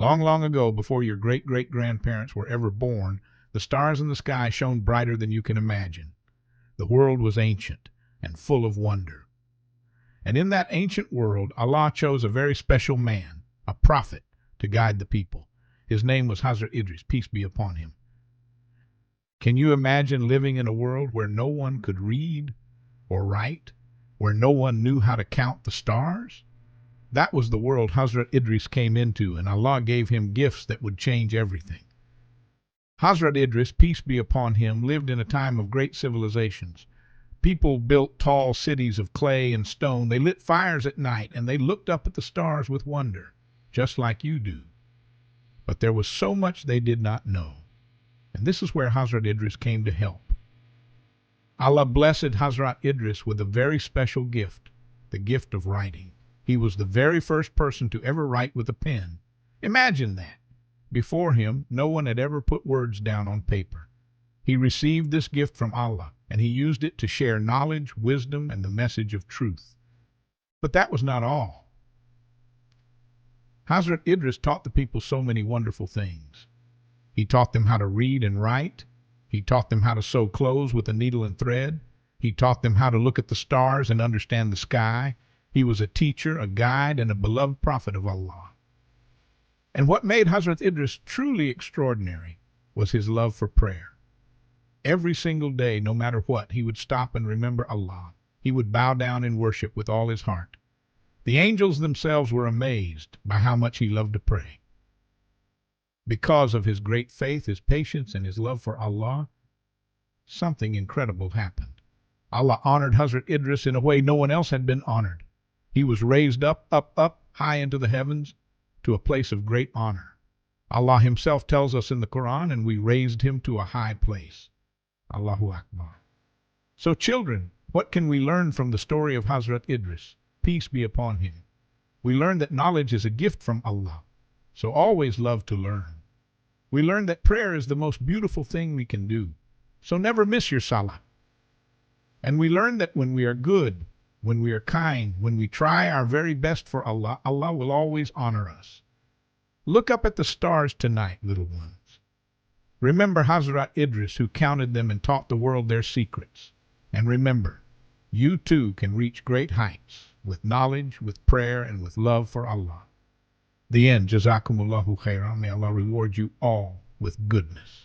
Long, long ago, before your great-great-grandparents were ever born, the stars in the sky shone brighter than you can imagine. The world was ancient and full of wonder. And in that ancient world, Allah chose a very special man, a prophet, to guide the people. His name was Hazrat Idris, peace be upon him. Can you imagine living in a world where no one could read or write, where no one knew how to count the stars? That was the world Hazrat Idris came into, and Allah gave him gifts that would change everything. Hazrat Idris, peace be upon him, lived in a time of great civilizations. People built tall cities of clay and stone. They lit fires at night, and they looked up at the stars with wonder, just like you do. But there was so much they did not know. And this is where Hazrat Idris came to help. Allah blessed Hazrat Idris with a very special gift, the gift of writing. He was the very first person to ever write with a pen. Imagine that. Before him, no one had ever put words down on paper. He received this gift from Allah, and he used it to share knowledge, wisdom, and the message of truth. But that was not all. Hazrat Idris taught the people so many wonderful things. He taught them how to read and write. He taught them how to sew clothes with a needle and thread. He taught them how to look at the stars and understand the sky. He was a teacher, a guide, and a beloved prophet of Allah. And what made Hazrat Idris truly extraordinary was his love for prayer. Every single day, no matter what, he would stop and remember Allah. He would bow down in worship with all his heart. The angels themselves were amazed by how much he loved to pray. Because of his great faith, his patience, and his love for Allah, something incredible happened. Allah honored Hazrat Idris in a way no one else had been honored. He was raised up, high into the heavens, to a place of great honor. Allah himself tells us in the Quran, and we raised him to a high place. Allahu Akbar. So children, what can we learn from the story of Hazrat Idris? Peace be upon him. We learn that knowledge is a gift from Allah, so always love to learn. We learn that prayer is the most beautiful thing we can do, so never miss your salah. And we learn that when we are good, when we are kind, when we try our very best for Allah, Allah will always honor us. Look up at the stars tonight, little ones. Remember Hazrat Idris, who counted them and taught the world their secrets. And remember, you too can reach great heights with knowledge, with prayer, and with love for Allah. The end. Jazakumullahu khairan. May Allah reward you all with goodness.